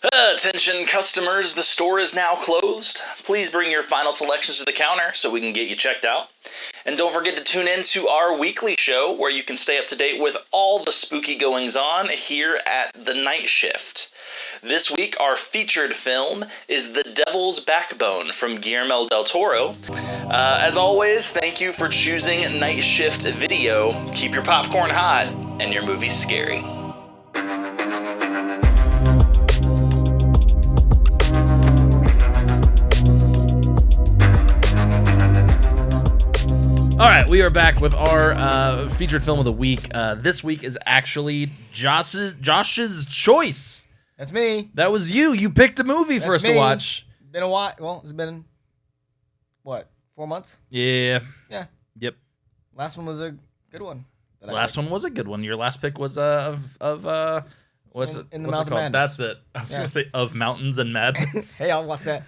Attention customers, the store is now closed. Please bring your final selections to the counter so we can get you checked out. And don't forget to tune in to our weekly show where you can stay up to date with all the spooky goings on here at The Night Shift. This week, our featured film is The Devil's Backbone from Guillermo Del Toro. As always, thank you for choosing Night Shift Video. Keep your popcorn hot and your movies scary. All right, we are back with our featured film of the week. This week is actually Josh's choice. That's me. That was you. You picked a movie for us to watch. Been a while. Well, it's been, what, 4 months? Yeah. Yeah. Yep. Last one was a good one. Last one was a good one. Your last pick was what's In the what's Mouth it of called? Madness. That's it. I was gonna say Of Mountains and Madness. Hey, I'll watch that.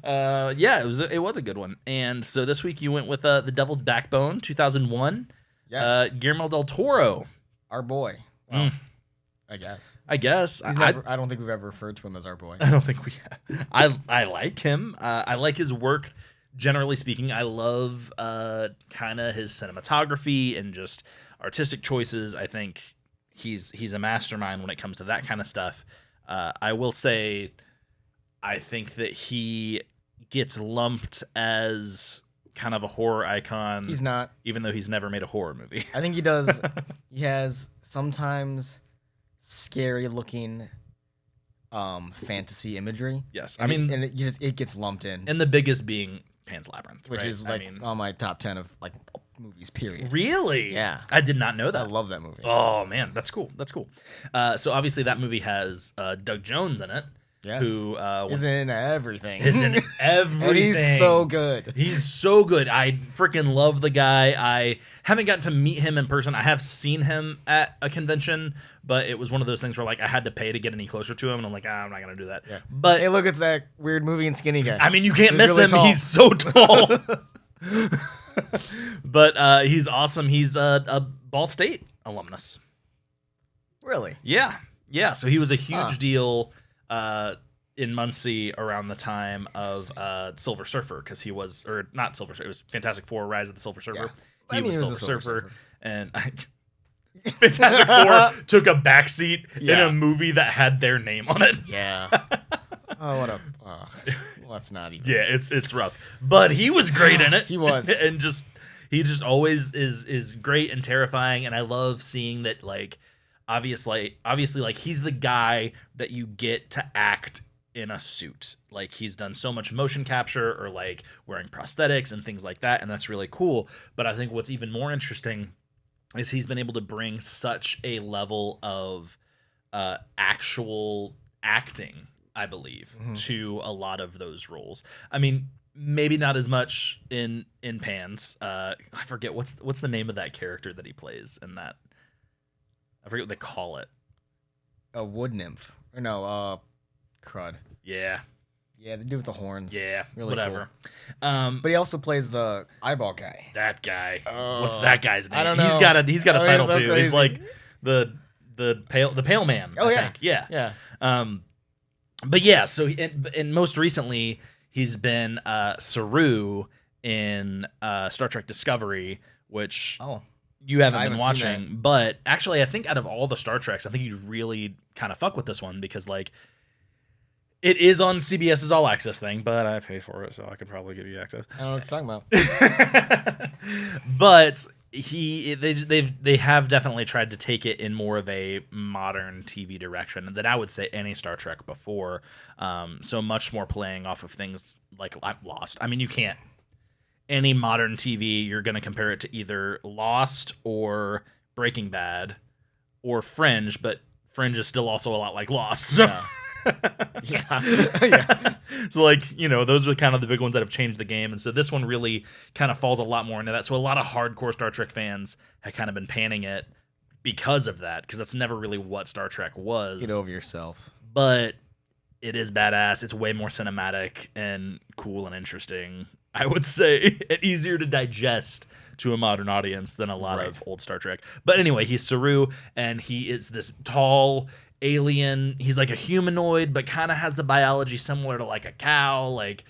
Yeah, it was a good one. And so this week you went with The Devil's Backbone, 2001. Yes. Guillermo Del Toro. Our boy. Well, I guess. I don't think we've ever referred to him as our boy. I don't think we have. I like him. I like his work, generally speaking. I love kind of his cinematography and just artistic choices. I think he's a mastermind when it comes to that kind of stuff. I will say, I think that he gets lumped as kind of a horror icon. He's not. Even though he's never made a horror movie. I think he does. He has sometimes scary-looking fantasy imagery. Yes. It gets lumped in. And the biggest being Pan's Labyrinth, which right? is on my top 10 of movies, period. Really? Yeah. I did not know that. I love that movie. Oh, man. That's cool. So obviously that movie has Doug Jones in it. Yes. Who is in everything. Is in everything. And he's so good. He's so good. I freaking love the guy. I haven't gotten to meet him in person. I have seen him at a convention, but it was one of those things where I had to pay to get any closer to him, and I'm like, I'm not gonna do that. Yeah. But hey, look, it's that weird movie and skinny guy. I mean, you can't miss really him. Tall. He's so tall. But he's awesome. He's a Ball State alumnus. Really? Yeah. So he was a huge deal in Muncie around the time of Silver Surfer, because he was, or not Silver Surfer, it was Fantastic Four: Rise of the Silver Surfer. Yeah. He was Silver Surfer, and Fantastic Four took a backseat in a movie that had their name on it. Yeah. Well, that's not even. Yeah, it's rough, but he was great in it. He was, and he just always is great and terrifying, and I love seeing that. Obviously, he's the guy that you get to act in a suit. He's done so much motion capture or wearing prosthetics and things like that, and that's really cool. But I think what's even more interesting is he's been able to bring such a level of actual acting, I believe, to a lot of those roles. I mean, maybe not as much in Pan's. I forget what's the name of that character that he plays in that. I forget what they call it. A wood nymph. Or no, crud. Yeah. Yeah, the dude with the horns. Yeah, really whatever. Cool. But he also plays the eyeball guy. That guy. What's that guy's name? I don't know. He's got a title so too. crazy. He's like the pale man. Oh, I yeah. think. Yeah. Yeah. But yeah, so and most recently he's been Saru in Star Trek Discovery, which you haven't been watching. But actually, I think out of all the Star Treks, I think you'd really kind of fuck with this one because it is on CBS's All Access thing, but I pay for it, so I could probably give you access. I don't know what you're talking about. But they have definitely tried to take it in more of a modern TV direction than I would say any Star Trek before. So much more playing off of things like Lost. I mean, you can't. Any modern TV, you're going to compare it to either Lost or Breaking Bad or Fringe, but Fringe is still also a lot like Lost. So. Yeah. So those are kind of the big ones that have changed the game, and so this one really kind of falls a lot more into that. So a lot of hardcore Star Trek fans have kind of been panning it because of that, because that's never really what Star Trek was. Get over yourself. But it is badass. It's way more cinematic and cool and interesting, I would say, and easier to digest to a modern audience than a lot of old Star Trek. But anyway, he's Saru, and he is this tall alien. He's like a humanoid, but kind of has the biology similar to like a cow. Like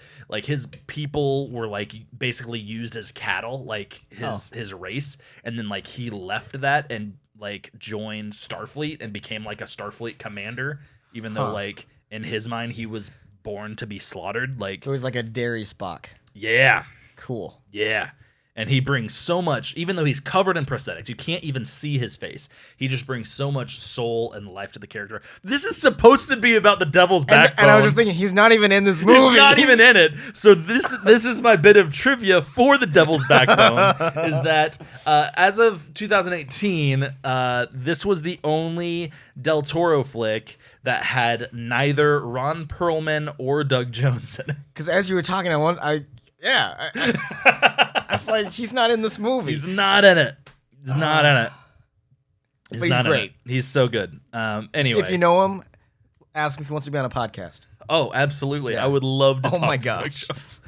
his people were like basically used as cattle, like his race, and then like he left that and like joined Starfleet and became like a Starfleet commander, even though like in his mind he was born to be slaughtered. Like, so he's like a dairy Spock. Yeah. Cool. Yeah. And he brings so much, even though he's covered in prosthetics, you can't even see his face. He just brings so much soul and life to the character. This is supposed to be about the Devil's Backbone. And I was just thinking, he's not even in this movie. He's not even in it. So this is my bit of trivia for the Devil's Backbone, is that as of 2018, this was the only Del Toro flick that had neither Ron Perlman or Doug Jones in it. Because as you were talking, I was like, he's not in this movie. He's not in it. He's not in it. But he's great. He's so good. Anyway. If you know him, ask him if he wants to be on a podcast. Oh, absolutely. Yeah. I would love to talk to Doug Jones.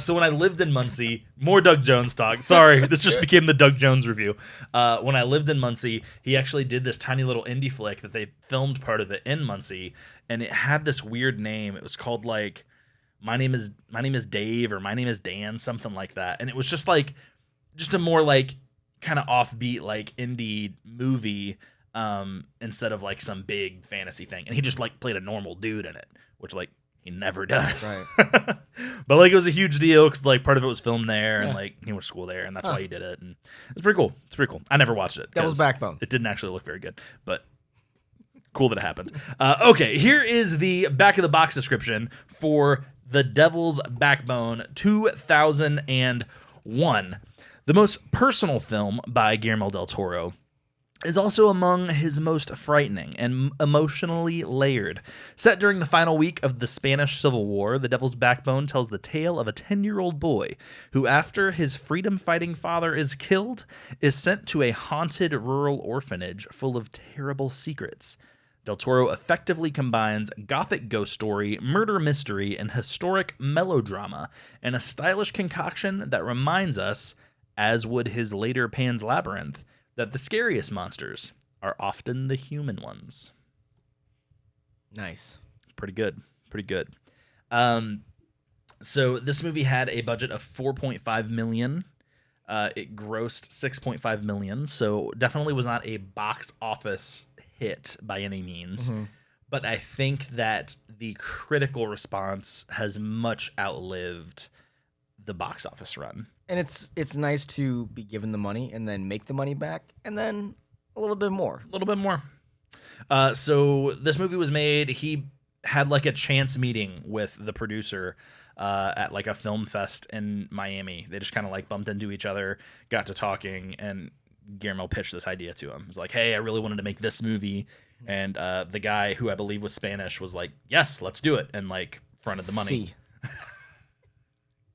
So when I lived in Muncie, more Doug Jones talk. Sorry, this just became the Doug Jones review. When I lived in Muncie, he actually did this tiny little indie flick that they filmed part of it in Muncie, and it had this weird name. It was called like My name is Dave, or My name is Dan, something like that. And it was just a more like kind of offbeat like indie movie instead of like some big fantasy thing. And he just like played a normal dude in it, which like he never does. Right. But like it was a huge deal because like part of it was filmed there and like he went to school there, and that's why he did it. And it's pretty cool. It's pretty cool. I never watched it. Devil's Backbone. It didn't actually look very good, but cool that it happened. Okay, here is the back of the box description for The Devil's Backbone 2001. The most personal film by Guillermo Del Toro is also among his most frightening and emotionally layered. Set during the final week of the Spanish Civil War, The Devil's Backbone tells the tale of a 10-year-old boy who, after his freedom-fighting father is killed, is sent to a haunted rural orphanage full of terrible secrets. Del Toro effectively combines gothic ghost story, murder mystery, and historic melodrama in a stylish concoction that reminds us, as would his later Pan's Labyrinth, that the scariest monsters are often the human ones. Nice. Pretty good. Pretty good. So this movie had a budget of $4.5 million. It grossed $6.5 million, so definitely was not a box office hit by any means. Mm-hmm. But I think that the critical response has much outlived the box office run. And it's nice to be given the money and then make the money back and then a little bit more. A little bit more. So this movie was made. He had like a chance meeting with the producer at like a film fest in Miami. They just kind of like bumped into each other, got to talking, and Guillermo pitched this idea to him. He was like, hey, I really wanted to make this movie. And the guy, who I believe was Spanish, was like, yes, let's do it. And like fronted the money.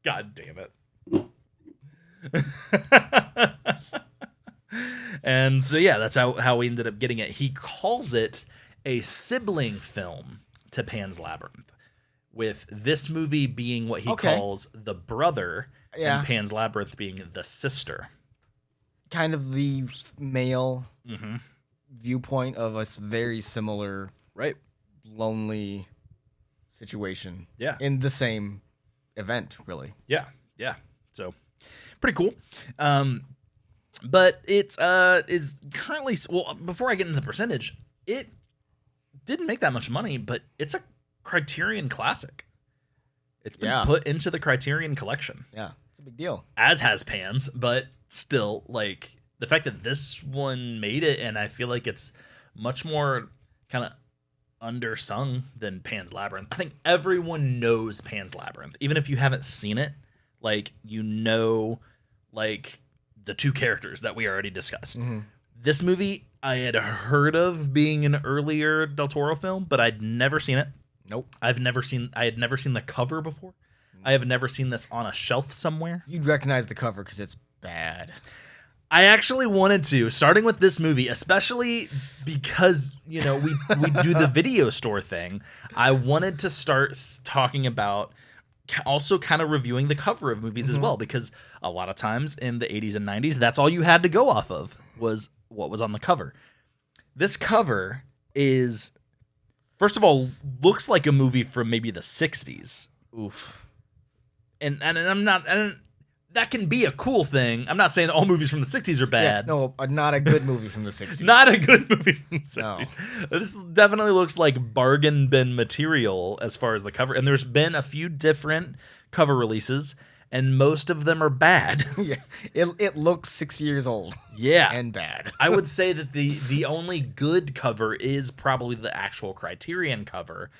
God damn it. And so yeah, that's how we ended up getting it. He calls it a sibling film to Pan's Labyrinth, with this movie being what he calls the brother, and Pan's Labyrinth being the sister. Kind of the male viewpoint of a very similar, lonely situation. Yeah, in the same event, really. Yeah. So pretty cool. But it's is currently, well, before I get into the percentage, it didn't make that much money, but it's a Criterion classic. It's been put into the Criterion collection. Yeah, it's a big deal. As has Pan's, but still, like, the fact that this one made it, and I feel like it's much more kind of undersung than Pan's Labyrinth. I think everyone knows Pan's Labyrinth, even if you haven't seen it. Like, you know, like, the two characters that we already discussed. Mm-hmm. This movie I had heard of being an earlier Del Toro film, but I'd never seen it. Nope. I had never seen the cover before. I have never seen this on a shelf somewhere. You'd recognize the cover because it's bad. I actually wanted to, starting with this movie, especially because, you know, we do the video store thing. I wanted to start talking about also kind of reviewing the cover of movies as well, because a lot of times in the 80s and 90s, that's all you had to go off of was what was on the cover. This cover is First of all, looks like a movie from maybe the 60s. Oof. And I'm not... that can be a cool thing. I'm not saying all movies from the 60s are bad. Yeah, no, not a good movie from the 60s. Not a good movie from the 60s. No. This definitely looks like bargain bin material as far as the cover. And there's been a few different cover releases, and most of them are bad. Yeah, it looks 6 years old. Yeah. And bad. I would say that the only good cover is probably the actual Criterion cover,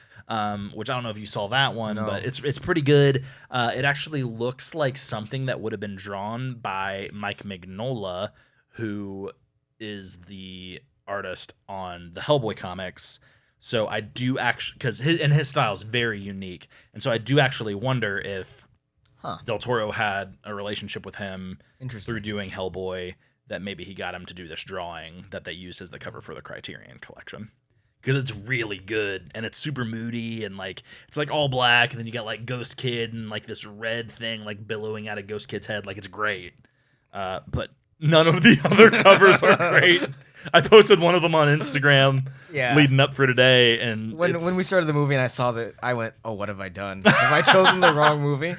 which I don't know if you saw that one, but it's pretty good. It actually looks like something that would have been drawn by Mike Mignola, who is the artist on the Hellboy comics. So I do actually, because his style is very unique, and so I do actually wonder if Del Toro had a relationship with him through doing Hellboy, that maybe he got him to do this drawing that they used as the cover for the Criterion collection. Because it's really good, and it's super moody, and like it's like all black, and then you got like Ghost Kid and like this red thing like billowing out of Ghost Kid's head. Like, it's great. But none of the other covers are great. I posted one of them on Instagram leading up for today, and when we started the movie and I saw that, I went, "Oh, what have I done? Have I chosen the wrong movie?"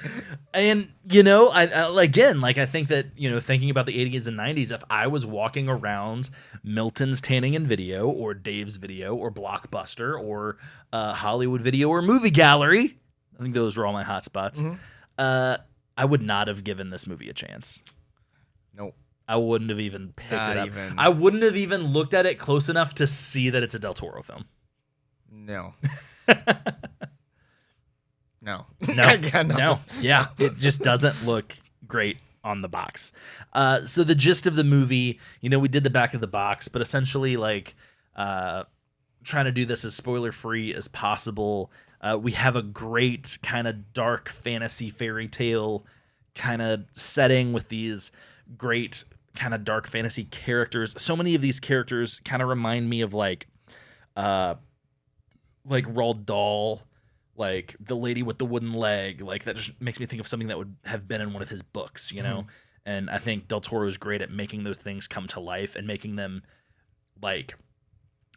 And I think that, thinking about the 80s and 90s, if I was walking around Milton's Tanning and Video or Dave's Video or Blockbuster or Hollywood Video or Movie Gallery, I think those were all my hot spots. I would not have given this movie a chance. Nope. I wouldn't have even picked it up. I wouldn't have even looked at it close enough to see that it's a Del Toro film. No. No. No. Yeah, it just doesn't look great on the box. So the gist of the movie, we did the back of the box, but essentially, like, trying to do this as spoiler-free as possible. We have a great kind of dark fantasy fairy tale kind of setting with these great kind of dark fantasy characters. So many of these characters kind of remind me of like Roald Dahl, like the lady with the wooden leg. Like, that just makes me think of something that would have been in one of his books, And I think Del Toro is great at making those things come to life and making them like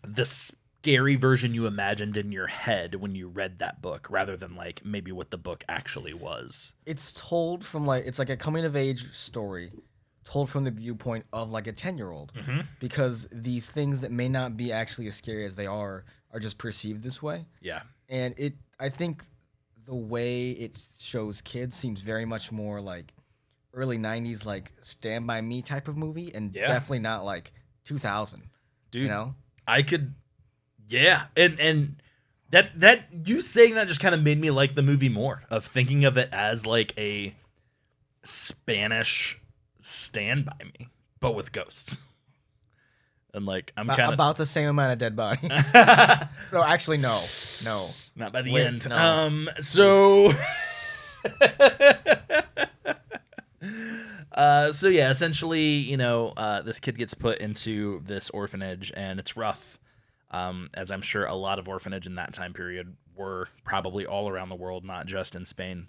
the scary version you imagined in your head when you read that book, rather than like maybe what the book actually was. It's told from it's like a coming of age story told from the viewpoint of like a 10-year-old, because these things that may not be actually as scary as they are just perceived this way. Yeah. And I think the way it shows kids seems very much more like early 90s, like Stand By Me type of movie, and definitely not like 2000. Dude, I could, and that you saying that just kind of made me like the movie more, of thinking of it as like a Spanish Stand By Me, but with ghosts. And like, I'm kind of about the same amount of dead bodies. No, actually, no, not by the end. No. So essentially, this kid gets put into this orphanage, and it's rough, as I'm sure a lot of orphanage in that time period were, probably all around the world, not just in Spain.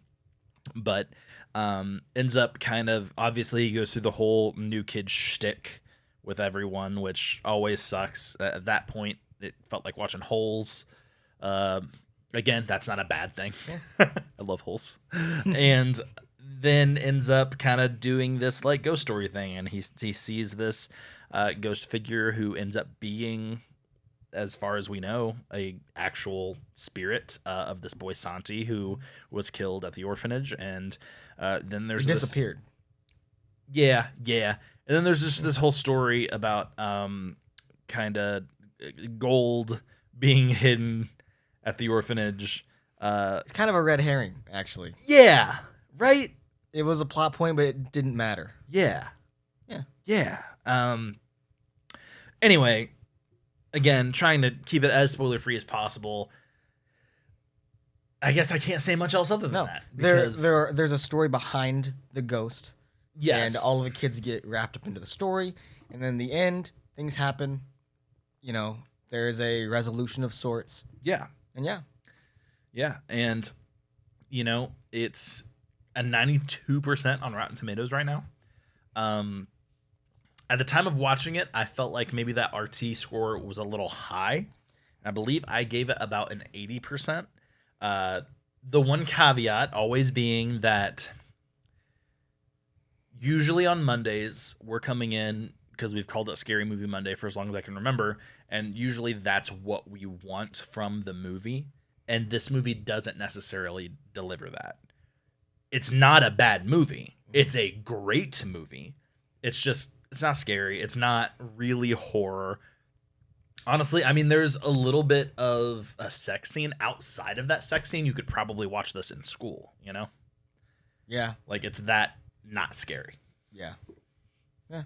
But ends up kind of, obviously, he goes through the whole new kid shtick with everyone, which always sucks. At that point, it felt like watching Holes. Again, that's not a bad thing. I love Holes. And then ends up kind of doing this like ghost story thing, and he sees this ghost figure who ends up being, as far as we know, a actual spirit of this boy Santi, who was killed at the orphanage. And then there's he disappeared. Yeah. And then there's just this whole story about kind of gold being hidden at the orphanage. It's kind of a red herring, actually. Yeah, right? It was a plot point, but it didn't matter. Yeah. Anyway, again, trying to keep it as spoiler-free as possible. I guess I can't say much else other than that. There's a story behind the ghost. Yes. And all of the kids get wrapped up into the story. And then in the end, things happen. There's a resolution of sorts. Yeah. And Yeah. And, it's a 92% on Rotten Tomatoes right now. At the time of watching it, I felt like maybe that RT score was a little high. I believe I gave it about an 80%. The one caveat always being that usually on Mondays we're coming in because we've called it Scary Movie Monday for as long as I can remember, and usually that's what we want from the movie, and this movie doesn't necessarily deliver that. It's not a bad movie. It's a great movie. It's not scary. It's not really horror. Honestly, I mean, there's a little bit of a sex scene. Outside of that sex scene, you could probably watch this in school, you know? Yeah. Like, it's that not scary. Yeah. Yeah.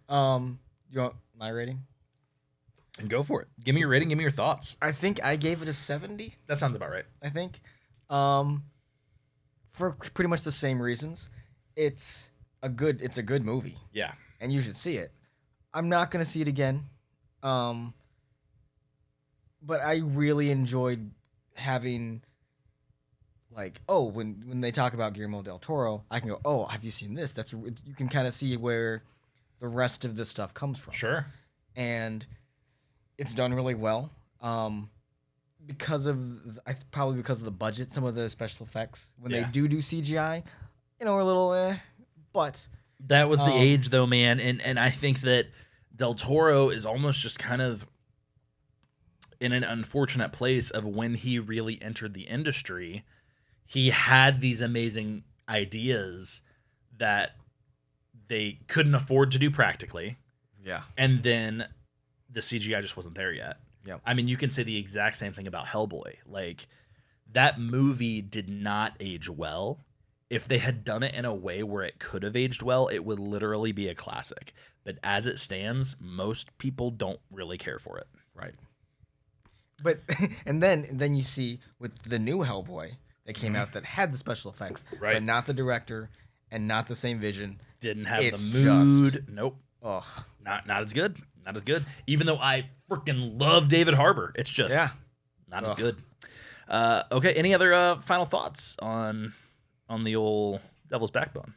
You want my rating? And go for it. Give me your rating. Give me your thoughts. I think I gave it a 70. That sounds about right. I think. For pretty much the same reasons. It's a good movie. Yeah. And you should see it. I'm not going to see it again. But I really enjoyed having, like, when they talk about Guillermo Del Toro, I can go, oh, have you seen this? You can kind of see where the rest of this stuff comes from. Sure. And it's done really well. Probably because of the budget, some of the special effects when they do CGI, are a little but that was the age though, man, and I think that Del Toro is almost just kind of in an unfortunate place of when he really entered the industry. He had these amazing ideas that they couldn't afford to do practically. Yeah. And then the CGI just wasn't there yet. Yep. I mean, you can say the exact same thing about Hellboy. Like, that movie did not age well. If they had done it in a way where it could have aged well, it would literally be a classic. But as it stands, most people don't really care for it. Right. But and then you see with the new Hellboy that came out that had the special effects, but not the director and not the same vision. Didn't have the mood. Nope. Oh, not as good. Not as good. Even though I freaking love David Harbour, it's just not as good. Okay. Any other final thoughts on the old Devil's Backbone?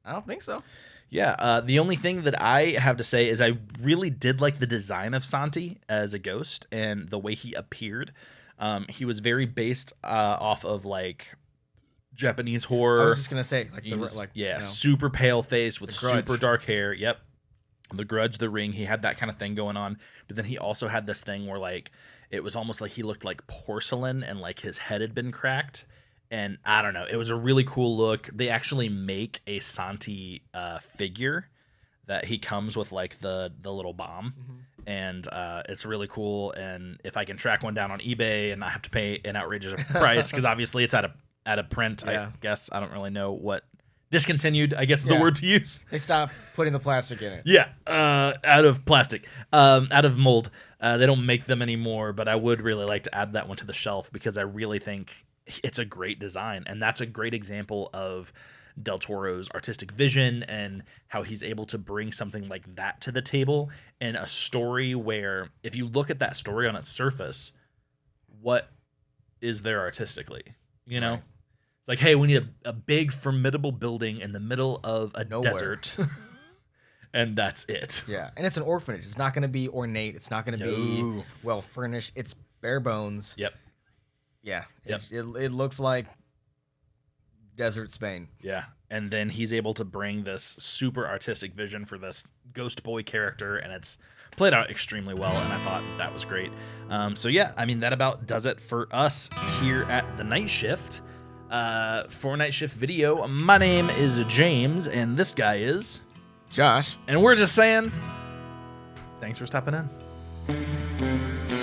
I don't think so. Yeah. The only thing that I have to say is I really did like the design of Santi as a ghost and the way he appeared. He was very based off of like Japanese horror. I was just gonna say, super pale face with super dark hair. Yep. The Grudge, The Ring, he had that kind of thing going on. But then he also had this thing where like it was almost like he looked like porcelain and like his head had been cracked. And I don't know, it was a really cool look. They actually make a Santi figure that he comes with like the little bomb. And it's really cool. And if I can track one down on eBay and not have to pay an outrageous price, because obviously it's out of print, I guess. I don't really know what discontinued, I guess is the word to use. They stopped putting the plastic in it. Yeah, out of plastic, out of mold. They don't make them anymore, but I would really like to add that one to the shelf because I really think it's a great design. And that's a great example of Del Toro's artistic vision and how he's able to bring something like that to the table in a story where if you look at that story on its surface, what is there artistically? You know? Right. It's like, hey, we need a big, formidable building in the middle of a desert. And that's it. Yeah, and it's an orphanage. It's not going to be ornate. It's not going to be well furnished. It's bare bones. Yep. Yeah. It looks like desert Spain. Yeah. And then he's able to bring this super artistic vision for this ghost boy character, and it's played out extremely well, and I thought that was great. So yeah, I mean, that about does it for us here at The Night Shift. For Night Shift Video, my name is James, and this guy is Josh. And we're just saying, thanks for stopping in.